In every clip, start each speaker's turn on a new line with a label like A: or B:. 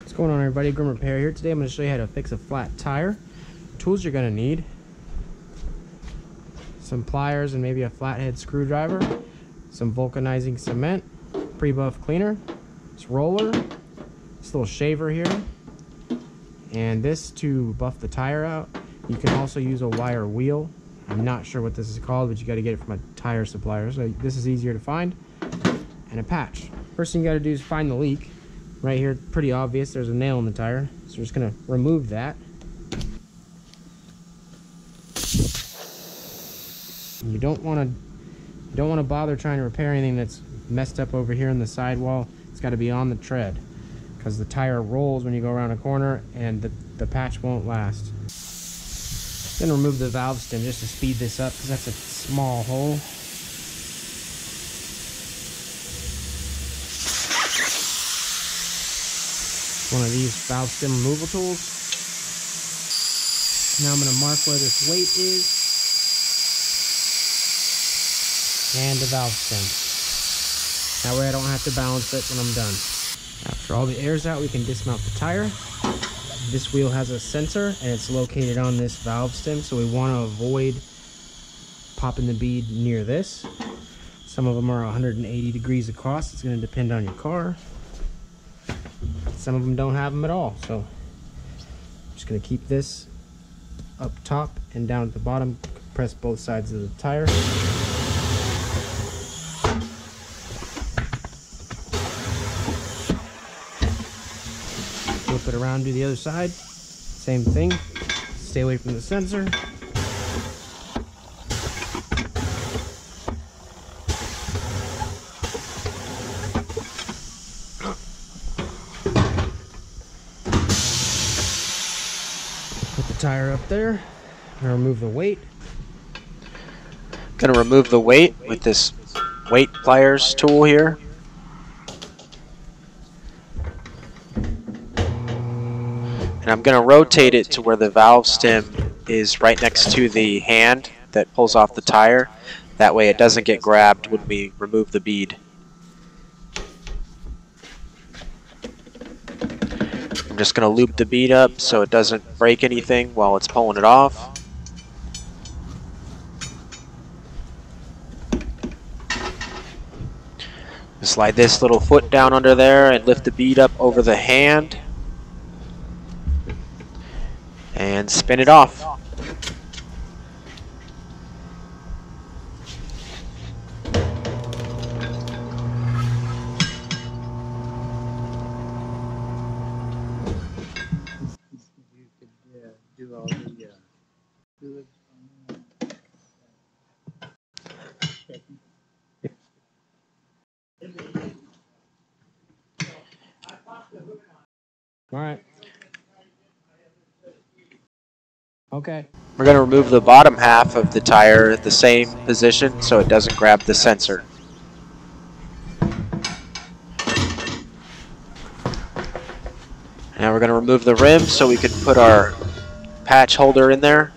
A: What's going on, everybody? Grim Repair here. Today I'm going to show you how to fix a flat tire. Tools you're going to need: some pliers and maybe a flathead screwdriver, some vulcanizing cement, pre-buff cleaner, this roller, this little shaver here, and this to buff the tire out. You can also use a wire wheel. I'm not sure what this is called, but you got to get it from a tire supplier, so this is easier to find. And a patch. First thing you got to do is find the leak. Right here, pretty obvious, there's a nail in the tire, so we're just going to remove that. You don't want to bother trying to repair anything that's messed up over here in the sidewall. It's got to be on the tread, because the tire rolls when you go around a corner and the patch won't last. Then remove the valve stem just to speed this up, because that's a small hole. One of these valve stem removal tools. Now I'm going to mark where this weight is and the valve stem. That way I don't have to balance it when I'm done. After all the air's out, we can dismount the tire. This wheel has a sensor and it's located on this valve stem, so we want to avoid popping the bead near this. Some of them are 180 degrees across. It's going to depend on your car. Some of them don't have them at all, so I'm just going to keep this up top and down at the bottom. Press both sides of the tire. Flip it around, do the other side. Same thing. Stay away from the sensor. Tire up there. I'm gonna remove the weight.
B: Gonna remove the weight with this weight pliers tool here. And I'm gonna rotate it to where the valve stem is right next to the hand that pulls off the tire. That way it doesn't get grabbed when we remove the bead. I'm just going to loop the bead up so it doesn't break anything while it's pulling it off. Slide this little foot down under there and lift the bead up over the hand. And spin it off.
A: All right. Okay.
B: We're going to remove the bottom half of the tire at the same position so it doesn't grab the sensor. Now we're going to remove the rim so we can put our patch holder in there.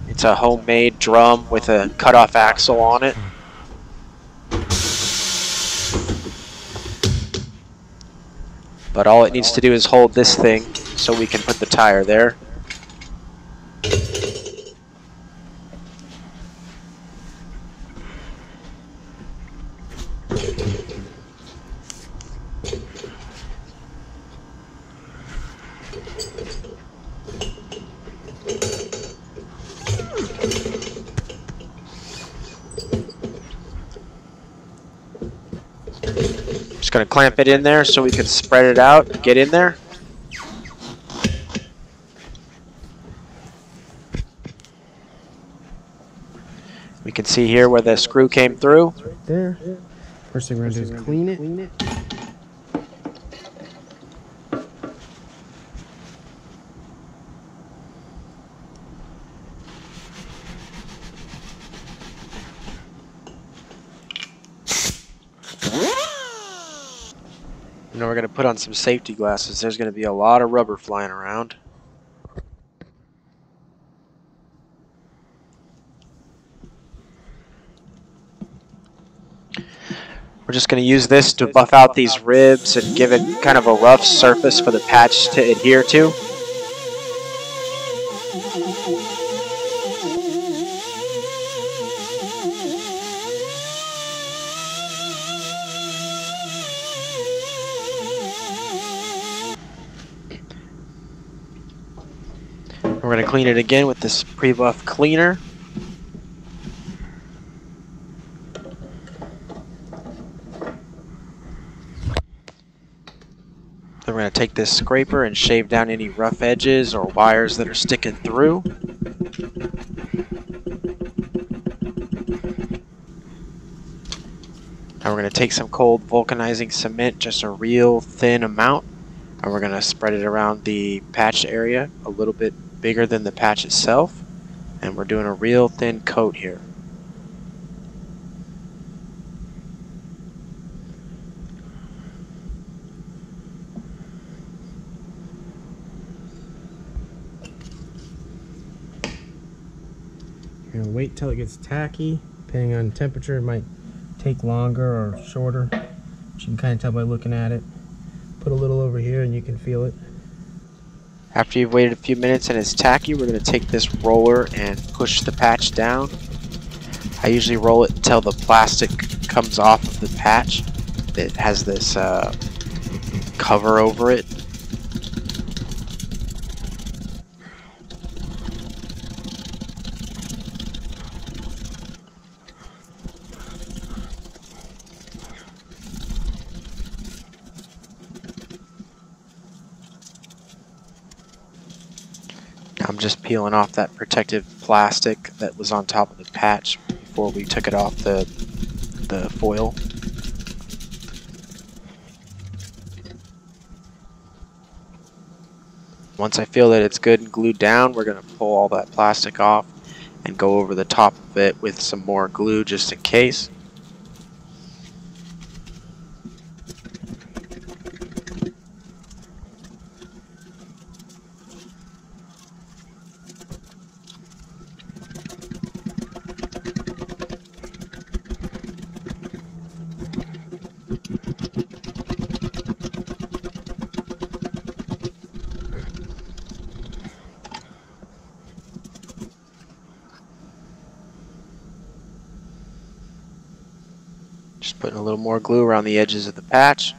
B: It's a homemade drum with a cutoff axle on it. But all it needs to do is hold this thing so we can put the tire there. Just going to clamp it in there so we can spread it out and get in there. We can see here where the screw came through.
A: Right there. First thing we're going to do is clean it.
B: And then we're going to put on some safety glasses. There's going to be a lot of rubber flying around. We're just going to use this to buff out these ribs and give it kind of a rough surface for the patch to adhere to. We're going to clean it again with this pre-buff cleaner. Then we're going to take this scraper and shave down any rough edges or wires that are sticking through. Now we're going to take some cold vulcanizing cement, just a real thin amount, and we're going to spread it around the patch area, a little bit bigger than the patch itself, and we're doing a real thin coat here.
A: You're gonna wait till it gets tacky. Depending on temperature, it might take longer or shorter. But you can kind of tell by looking at it. Put a little over here and you can feel it.
B: After you've waited a few minutes and it's tacky, we're going to take this roller and push the patch down. I usually roll it until the plastic comes off of the patch. It has this cover over it. I'm just peeling off that protective plastic that was on top of the patch before we took it off the foil. Once I feel that it's good and glued down, we're going to pull all that plastic off and go over the top of it with some more glue just in case. Just putting a little more glue around the edges of the patch.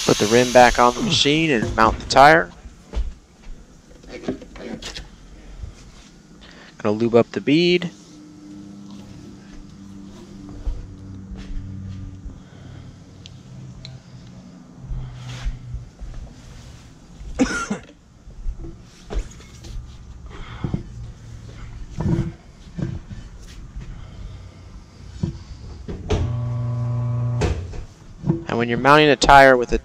B: Put the rim back on the machine and mount the tire. Gonna lube up the bead. And when you're mounting a tire with a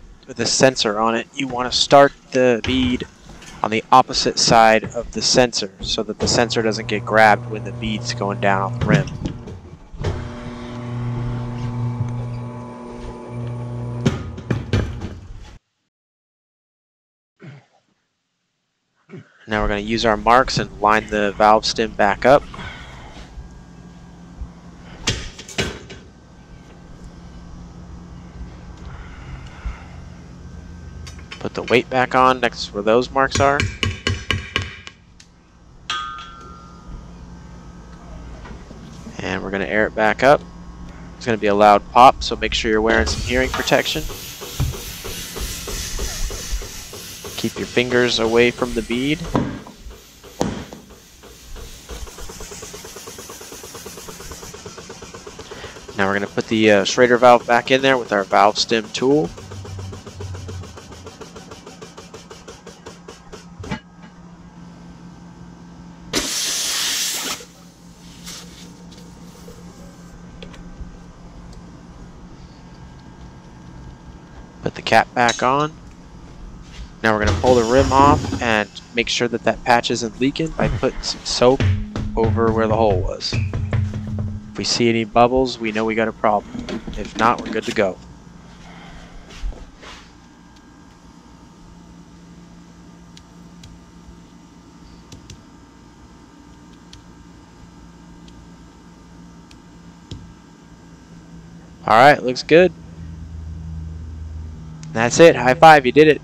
B: sensor on it, you want to start the bead on the opposite side of the sensor so that the sensor doesn't get grabbed when the bead's going down on the rim. Now we're going to use our marks and line the valve stem back up. Put the weight back on next to where those marks are. And we're going to air it back up. It's going to be a loud pop, so make sure you're wearing some hearing protection. Keep your fingers away from the bead. Now we're going to put the Schrader valve back in there with our valve stem tool. Put the cap back on. Now we're going to pull the rim off and make sure that that patch isn't leaking by putting some soap over where the hole was. If we see any bubbles, we know we got a problem. If not, we're good to go. Alright, looks good. That's it. High five, you did it.